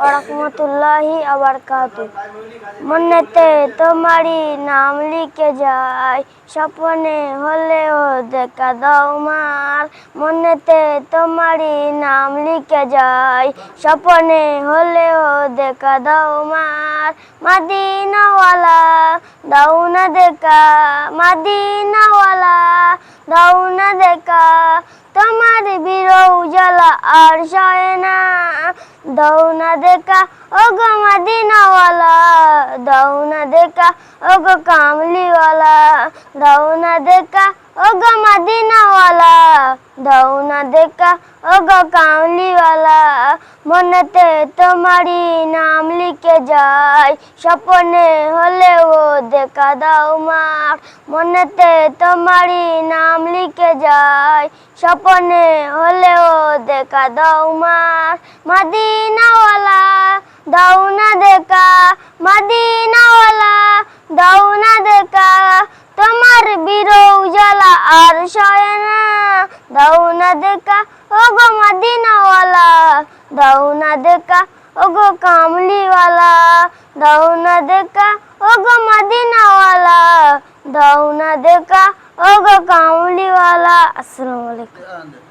ওয়া রাহমাতুল্লাহি ওয়া বারাকাতুহু। মনেতে তোমারি নাম লিখে যায়, স্বপ্নে হলেও দেখা দাও মার। মনেতে তোমারি নাম লিখে যায়, স্বপ্নে হলেও দেখা দাও মার। মদিনাওয়ালা দাও না দেখা, মদিনাওয়ালা দাও না দেখা, তোমার বিরহ জ্বালা আর সয় না। দাও না দেখা ওগো মদিনাওয়ালা, দাও না দেখা ওগো কামলিওয়ালা, দাও না দেখা ওগো মদিনাওয়ালা, দাও না দেখা ওগো কামলিওয়ালা। মনেতে তোমারি নাম লিখে যায়, স্বপ্নে হলেও দেখা দাও মার। মনেতে তোমারি নাম লিখে যায়, স্বপ্নে হলেও দেখা দাও মার। মদিনাওয়ালা দাও না দেখা, মদিনাওয়ালা দাও না দেখা, তোমার বিরহ জ্বালা আর সয় না। দাও না দেখা ওগো মদিনাওয়ালা, দাও না দেখা ওগো কামলিওয়ালা, দাও না দেখা ওগো মদিনাওয়ালা, দাও না দেখা ওগো কামলিওয়ালা। আসসালামু আলাইকুম।